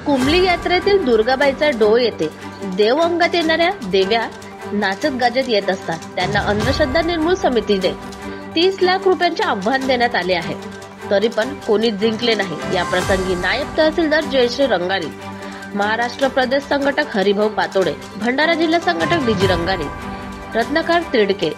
कुंभली यात्रेतील दुर्गाबाईचा डोह येते देव अंगात येणाऱ्या देव्या नाचत गाजत येत असतात. त्यांना अंधश्रद्धा निर्मूलन समितीने 30 लाख रुपयांचे आव्हान देण्यात आले आहे. तरी पण कोणीच जिंकले नाही. या प्रसंगी नायब तहसीलदार जयश्री रंगारी, महाराष्ट्र प्रदेश संघटक हरिभाऊ पातोडे, भंडारा जिल्हा संघटक डीजी रंगारी, रत्नाकर तिडके,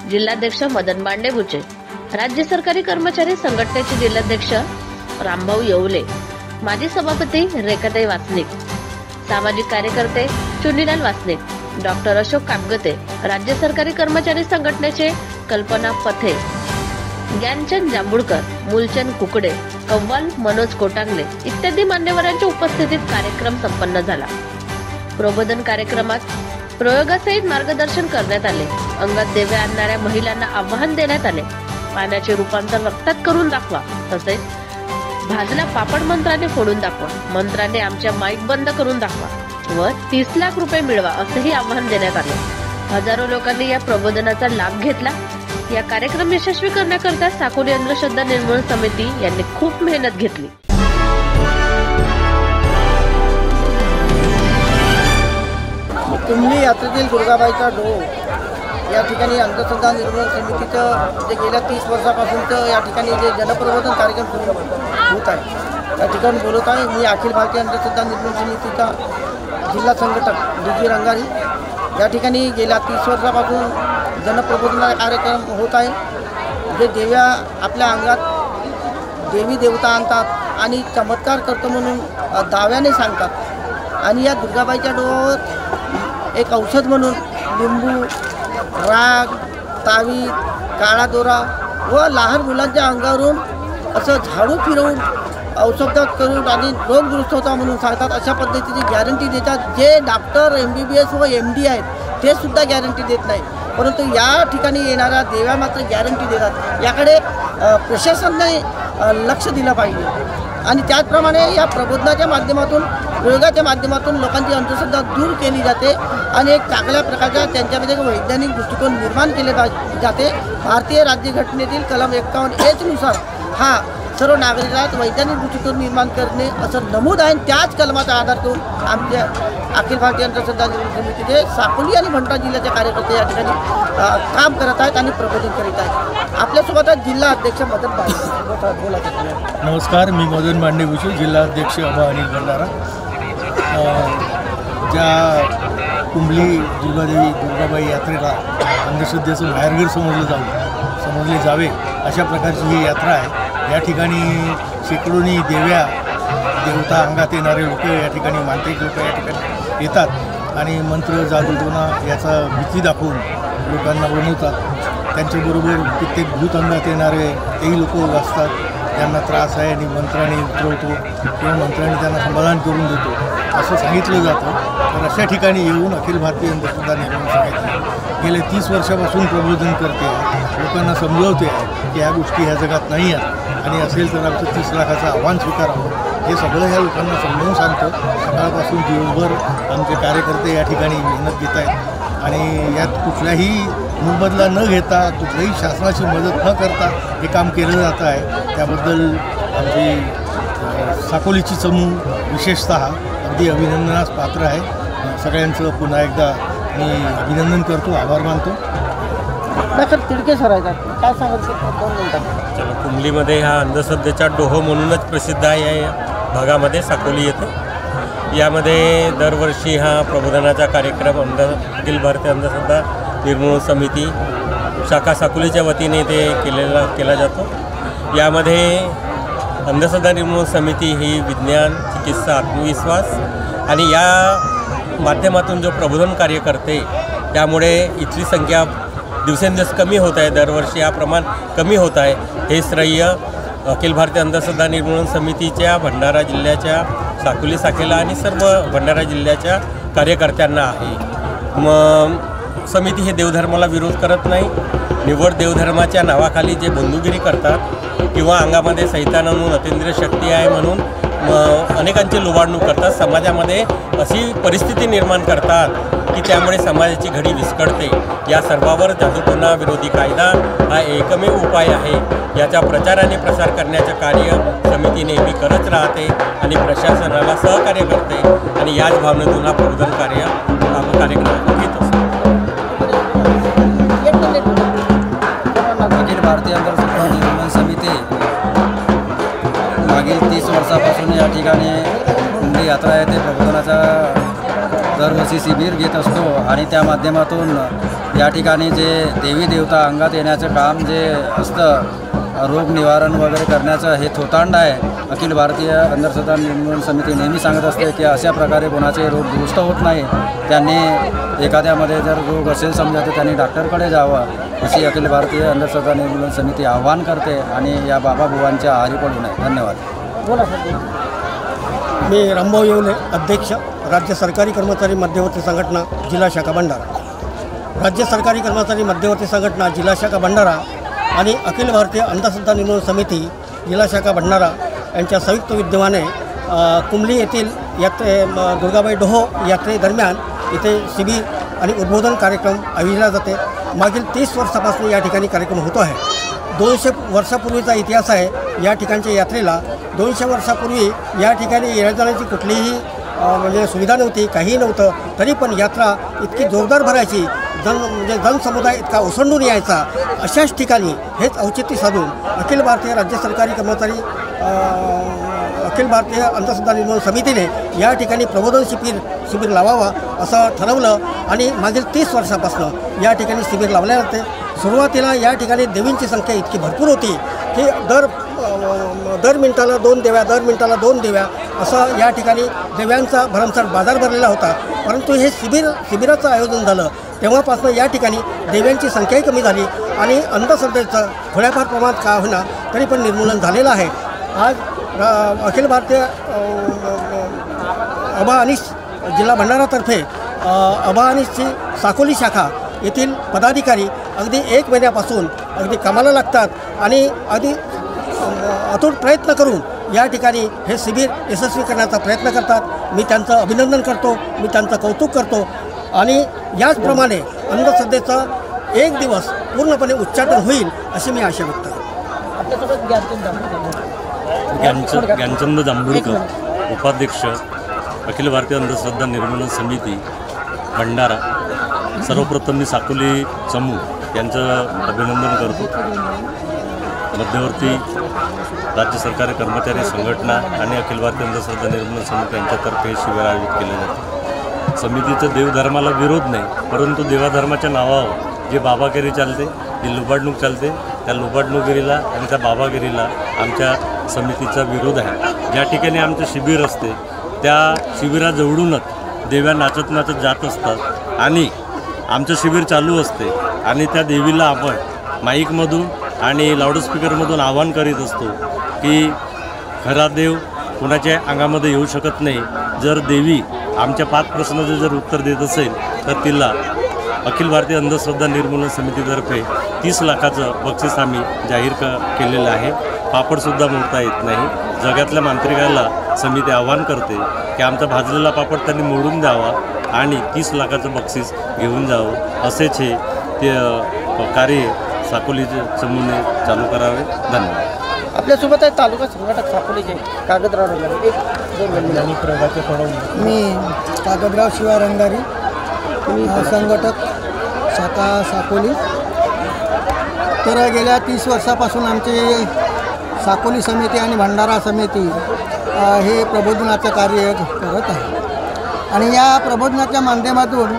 जिल्हाध्यक्ष मदन बांडेबुचे, राज्य सरकारी कर्मचारी संघटनेचे जिल्हाध्यक्ष रामभाऊ येवले, माजी सभापती रेखाताई वासनिक, सामाजिक कार्यकर्ते चुनीलाल वासनिक, डॉक्टर अशोक कापगते, राज्य सरकारी कर्मचारी संघटनेचे कल्पना पथे, ज्ञानचंद जांभूळकर, मूलचंद कुकडे, कव्वाल मनोज कोटांगले इत्यादी मान्यवरांच्या उपस्थितीत कार्यक्रम संपन्न झाला. प्रबोधन कार्यक्रमात प्रयोगासहित मार्गदर्शन करण्यात आले. अंगात देव्या आणणाऱ्या महिलांना आव्हान देण्यात आले. पाण्याचे रूपांतर रक्तात करून दाखवा, तसेच भाजला पापड मंत्राने फोडून दाखवा, मंत्राने आमच्या माईक बंद करून दाखवा व 30 लाख रुपये मिळवा असेही आवाहन देण्यात आले. हजारो लोकांनी या प्रबोधनाचा लाभ घेतला. या कार्यक्रम यशस्वी करण्याकरता साकोली अंधश्रद्धा निर्मूलन समिती यांनी खूप मेहनत घेतली. कुंभली यात्रेतील दुर्गाबाईचा डोह या ठिकाणी अंधश्रद्धा निर्मूलन समितीचं जे गेल्या 30 वर्षापासूनचं या ठिकाणी जे जनप्रबोधन कार्यक्रम सुरू होत आहे, या ठिकाणी बोलत आहे मी अखिल भारतीय अंधश्रद्धा निर्मूलन समितीचा जिल्हा संघटक डीजी रंगारी. या ठिकाणी गेल्या 30 वर्षापासून जनप्रबोधन कार्यक्रम होत आहे. जे देव्या आपल्या अंगात देवी देवता आणतात आणि चमत्कार करतो म्हणून दाव्याने सांगतात आणि या दुर्गाबाईच्या डोहावर एक औषध म्हणून लिंबू, राग, तावीज, काळा दोरा व लहान मुलांच्या अंगावरून असं झाडू फिरवून औषध करून आणि रोग दुरुस्त होता म्हणून सांगतात. अशा पद्धतीची गॅरंटी देतात. जे डॉक्टर MBBS व MD आहेत ते सुद्धा गॅरंटी देत नाही, परंतु या ठिकाणी येणाऱ्या देव्या मात्र गॅरंटी देतात. याकडे प्रशासनाने लक्ष दिलं पाहिजे आणि त्याचप्रमाणे या प्रबोधनाच्या माध्यमातून, प्रयोगाच्या माध्यमातून लोकांची अंधश्रद्धा दूर केली जाते आणि एक चांगल्या प्रकारचा त्यांच्यामध्ये वैज्ञानिक दृष्टिकोन निर्माण केले जाते. भारतीय राज्यघटनेतील कलम 51A नुसार हा सर्व नागरिकात वैज्ञानिक दृष्टिकोन निर्माण करणे असं नमूद आहे. त्याच कलमाचा आधार करून आमच्या अखिल भारतीय अंधश्रद्धा निर्मूलन समितीचे साकोली आणि भंडारा जिल्ह्याचे कार्यकर्ते या ठिकाणी काम करत आहेत आणि प्रबोधन करीत आहेत. आपल्यासोबत जिल्हा अध्यक्ष मदन बांडेबुचे बोलत. नमस्कार, मी मदन बांडेबुचे, जिल्हा अध्यक्ष आणि भंडारा. ज्या कुंभली दुर्गाबाई यात्रेला अंधश्रद्धेचं माहेरघर समजले जावे अशा प्रकारची ही यात्रा आहे. या ठिकाणी शेकडोनी देवता अंगात येणारे लोक या ठिकाणी, मांत्रिक लोक या ठिकाणी येतात आणि मंत्र जादूटोणा याचा भीती दाखवून लोकांना बनवतात. त्यांच्याबरोबर कित्येक भूत अंगात येणारे तेही लोक असतात. त्यांना त्रास आहे आणि मंत्राने उतरवतो किंवा मंत्राने त्यांना समाधान करून देतो असं सांगितलं जातं. तर अशा ठिकाणी येऊन अखिल भारतीय अंधश्रद्धा निर्मूलन समिती गेले 30 वर्षापासून प्रबोधन करते आहे, लोकांना समजवते आहे की ह्या गोष्टी ह्या जगात नाही आहेत आणि असेल तर आमचं 30 लाखाचं आव्हान स्वीकारावं. हे सगळं ह्या लोकांना समजावून सांगतं. सकाळपासून दिवसभर आमचे कार्यकर्ते या ठिकाणी मेहनत घेत आहेत आणि यात कुठलाही मोबदला न घेता, कुठल्याही शासनाची मदत न करता हे काम केलं जातं आहे. त्याबद्दल आमची साकोलीची चमू विशेषतः अगदी अभिनंदनास पात्र आहे. सगळ्यांचं पुन्हा एकदा मी अभिनंदन करतो, आभार मानतो. डॉक्टर तिडके सर आहेत, काय सांगायचं 2 मिनिटात? कुंभलीमध्ये हा अंधश्रद्धेचा डोह म्हणूनच प्रसिद्ध आहे. या भागामध्ये साकोली येते. यामध्ये दरवर्षी हा प्रबोधनाचा कार्यक्रम अखिल भारतीय अंधश्रद्धा निर्मूलन समिती शाखा साकोलीच्या वतीने ते केला जातो. यामध्ये अंधश्रद्धा निर्मूलन समिती ही विज्ञान, चिकित्सा, आत्मविश्वास आणि या माध्यमातून जो प्रबोधन कार्य करते त्यामुळे इथली संख्या दिवसेंदिवस कमी होत आहे. दरवर्षी हा प्रमाण कमी होत आहे. हे श्रेय अखिल भारतीय अंधश्रद्धा निर्मूलन समितीच्या भंडारा जिल्ह्याच्या साकोली शाखेला आणि सर्व भंडारा जिल्ह्याच्या कार्यकर्त्यांना आहे. समिती हे देवधर्माला विरोध करत नाही. निव्वळ देवधर्माच्या नावाखाली जे बंधुगिरी करतात किंवा अंगामध्ये सैतान म्हणून अतींद्रिय शक्ती आहे म्हणून अनेकांची लुबाडणूक करतात, समाजामध्ये अशी परिस्थिती निर्माण करतात की त्यामुळे समाजाची घडी विस्कळते. या सर्वावर जादूटोणा विरोधी कायदा हा एकमेव उपाय आहे. याचा प्रचार आणि प्रसार करण्याचं कार्य समिती नेहमी करत राहते आणि प्रशासनाला सहकार्य करते आणि याच भावनेतून हा प्रबोधन कार्यक्रम घेत असतो. अखिल भारतीय अंधश्रद्धा निर्मूलन समिती मागील 30 वर्षापासून या ठिकाणी कुंभली यात्रा येथे प्रबोधनाचा दरवर्षी शिबिर घेत असतो आणि त्या माध्यमातून या ठिकाणी जे देवी देवता अंगात येण्याचं काम जे असतं, रोग निवारण वगैरे करण्याचं हे थोतांड आहे. अखिल भारतीय अंधश्रद्धा निर्मूलन समिती नेहमी सांगत असते की अशा प्रकारे कोणाचे रोग दुरुस्त होत नाही. त्यांनी एखाद्यामध्ये जर रोग असेल समजा तर त्यांनी डॉक्टरकडे जावं, अशी अखिल भारतीय अंधश्रद्धा निर्मूलन समिती आवाहन करते आणि या बाबाबुवांच्या आहारी पडू नये. धन्यवाद. मी रामभाऊ येवले, अध्यक्ष राज्य सरकारी कर्मचारी मध्यवर्ती संघटना जिल्हा शाखा भंडारा. राज्य सरकारी कर्मचारी मध्यवर्ती संघटना जिल्हा शाखा भंडारा आणि अखिल भारतीय अंधश्रद्धा निर्मूलन समिती जिल्हा शाखा भंडारा यांच्या संयुक्त विद्यमाने कुंभली येथील दुर्गाबाई डोहो यात्रेदरम्यान इथे शिबिर आणि उद्बोधन कार्यक्रम आयोजिला जाते. मागील 30 वर्षापासून या ठिकाणी कार्यक्रम होतो आहे. 200 वर्षापूर्वीचा इतिहास आहे या ठिकाणच्या यात्रेला. 200 वर्षापूर्वी या ठिकाणी येण्याजाण्याची कुठलीही म्हणजे सुविधा नव्हती, काहीही नव्हतं. तरी पण यात्रा इतकी जोरदार भरायची, जनसमुदाय इतका ओसंडून यायचा. अशाच ठिकाणी हेच औचित्य साधून अखिल भारतीय राज्य सरकारी कर्मचारी अखिल भारतीय अंधश्रद्धा निर्मूलन समितीने या ठिकाणी प्रबोधन शिबिर लावावा असं ठरवलं आणि मागील 30 वर्षापासून या ठिकाणी शिबिर लावले जाते. सुरुवातीला या ठिकाणी देवींची संख्या इतकी भरपूर होती की दर मिनिटाला 2 देव्या, दर मिनिटाला 2 देव्या असं या ठिकाणी देव्यांचा भरमसाठ बाजार भरलेला होता. परंतु हे शिबिराचं आयोजन झालं तेव्हापासून या ठिकाणी देव्यांची संख्याही कमी झाली आणि अंधश्रद्धेचं थोड्याफार प्रमाणात का होईना तरी पण निर्मूलन झालेलं आहे. आज अखिल भारतीय अबा अनिस जिल्हा भंडारातर्फे अबा अनिसची साकोली शाखा येथील पदाधिकारी अगदी 1 महिन्यापासून अगदी कामाला लागतात आणि अगदी अतूट प्रयत्न करून या ठिकाणी हे शिबिर यशस्वी करण्याचा प्रयत्न करतात. मी त्यांचं अभिनंदन करतो, मी त्यांचं कौतुक करतो आणि याचप्रमाणे अंधश्रद्धेचा एक दिवस पूर्णपणे उच्चाटन होईल अशी मी आशा व्यक्त करतो. ज्ञानचंद जांभूळकर, उपाध्यक्ष अखिल भारतीय अंधश्रद्धा निर्मूलन समिती भंडारा. सर्वप्रथम मी साकोली समूह यांचं अभिनंदन करतो. मध्यवर्ती राज्य सरकारी कर्मचारी संघटना आणि अखिल भारतीय अंधश्रद्धा निर्मूलन समिती यांच्यातर्फे शिबिर आयोजित केले जाते. समितीचं देवधर्माला विरोध नाही, परंतु देवाधर्माच्या नावावर जे बाबागिरी चालते, जी लुबाडणूक चालते, त्या लुबाडणुकीला आणि त्या बाबागिरीला आमच्या समितीचा विरोध आहे. ज्या ठिकाणी आमचं शिबिर असते त्या शिबिराजवळूनच देव्या नाचत नाचत जात असतात आणि आमचं शिबिर चालू असते आणि त्या देवीला आपण माईकमधून आणि लाऊडस्पीकरमधून आवाहन करीत असतो की खरा देव कुणाच्या अंगामध्ये येऊ शकत नाही. जर देवी आमच्या 5 प्रश्नाचं जर उत्तर देत असेल तर तिला अखिल भारतीय अंधश्रद्धा निर्मूलन समितीतर्फे 30 लाखाचं बक्षीस आम्ही जाहीर केलेलं आहे. पापडसुद्धा मोडता येत नाही. जगातल्या मांत्रिकाला समिती आवाहन करते की आमचा भाजलेला पापड त्यांनी मोडून द्यावा आणि 30 लाखाचं बक्षीस घेऊन जावं. असेच हे ते कार्य साकोलीचे समूहाने चालू करावे. धन्यवाद. आपल्यासोबत आहे तालुका संघटक साकोलीचे कागदराव रंगारी. मी कागदराव शिवा रंगारी, संघटक शाखा साकोली. तर गेल्या 30 वर्षापासून आमची साकोली समिती आणि भंडारा समिती हे प्रबोधनाचं कार्य करत आहे आणि या प्रबोधनाच्या माध्यमातून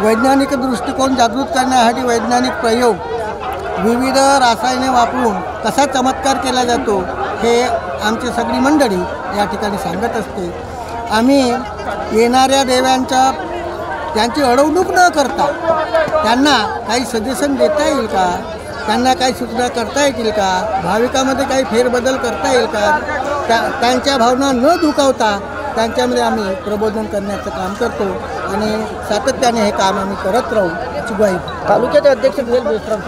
वैज्ञानिक दृष्टिकोन जागृत करण्यासाठी वैज्ञानिक प्रयोग, विविध रसायने वापरून कसा चमत्कार केला जातो हे आमची सगळी मंडळी या ठिकाणी सांगत असते. आम्ही येणाऱ्या त्यांची अडवणूक न करता त्यांना काही सजेशन देता येईल का, त्यांना काही सूचना करता येतील का, भाविकामध्ये काही फेरबदल करता येईल का, त्यांच्या भावना न दुखावता त्यांच्यामध्ये आम्ही प्रबोधन करण्याचं काम करतो आणि सातत्याने हे काम आम्ही करत राहू याची ग्वाही. तालुक्याचे अध्यक्ष BL मेश्राम.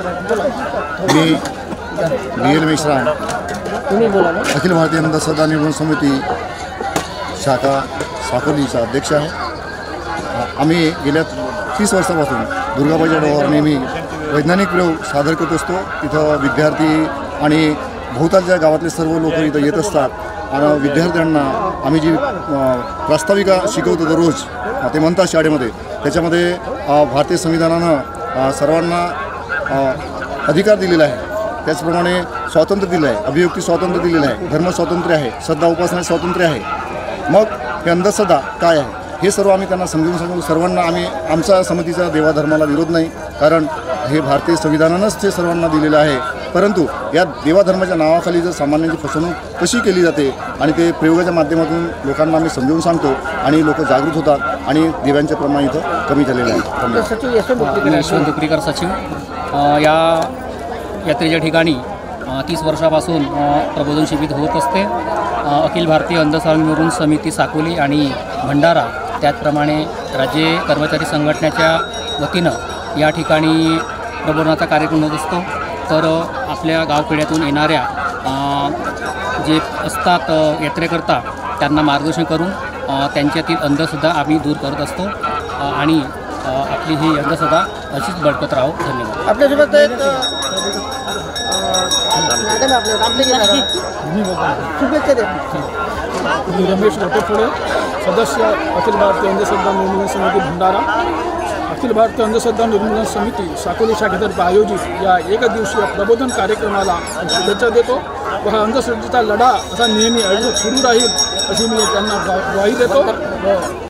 मी BL मेश्राम तुम्ही बोला ना. अखिल भारतीय अंधश्रद्धा निर्मूलन समिती शाखा साकोलीचा अध्यक्ष आहे. आम्ही गेल्या 30 वर्षापासून दुर्गाबाईच्या डोहावर नेहमी वैज्ञानिक प्रयोग सादर करत असतो. तिथं विद्यार्थी आणि भोवतालच्या गावातले सर्व लोक इथं येत असतात आणि विद्यार्थ्यांना आम्ही जी प्रास्ताविका शिकवतो दररोज ते म्हणतात शाळेमध्ये, त्याच्यामध्ये भारतीय संविधानानं सर्वांना अधिकार दिलेला आहे. त्याचप्रमाणे स्वातंत्र्य दिलं आहे, अभिव्यक्ती स्वातंत्र्य दिलेलं आहे, धर्म स्वातंत्र्य आहे, श्रद्धा उपासना स्वातंत्र्य आहे. मग हे अंधश्रद्धा काय आहे हे सर्व आम्ही त्यांना समजून सांगू. सर्वांना आमच्या समितीचा देवाधर्माला विरोध नाही, कारण हे भारतीय संविधानानंच ते सर्वांना दिलेलं आहे. परंतु या देवाधर्माच्या नावाखाली जर सामान्यांची फसवणूक कशी केली जाते आणि ते प्रयोगाच्या माध्यमातून लोकांना आम्ही समजावून सांगतो आणि लोक जागृत होतात आणि देवांचे प्रमाण इथं कमी झालेलं आहे. सचिव यशवंत दुपरीकर सचिव. या यात्रेच्या ठिकाणी 30 वर्षापासून प्रबोधन शिबिर होत असते. अखिल भारतीय अंधश्रद्धा निर्मूलन समिती साकोली आणि भंडारा, त्याचप्रमाणे राज्य कर्मचारी संघटनेच्या वतीनं या ठिकाणी प्रबोधनाचा कार्यक्रम होत असतो. तर आपल्या गावखेड्यातून येणाऱ्या जे असतात यात्रेकर्ता त्यांना मार्गदर्शन करून त्यांच्यातील अंधश्रद्धा आम्ही दूर करत असतो आणि आपली ही अंधश्रद्धा अशीच बळकत राहो. धन्यवाद. आपल्यासोबत एक मॅडम आपले शुभेच्छा द्या. मी रमेश गोटेपुळे, सदस्य अखिल भारतीय अंधश्रद्धा निर्मूलन समिती भंडारा. अखिल भारतीय अंधश्रद्धा निर्मूलन समिती साकोली शाखेतर्फे आयोजित या एकदिवसीय प्रबोधन कार्यक्रमाला शुभेच्छा देतो व हा अंधश्रद्धेचा लढा असा नेहमी आयुष्यात सुरू राहील अशी मी त्यांना ग्वाही देतो.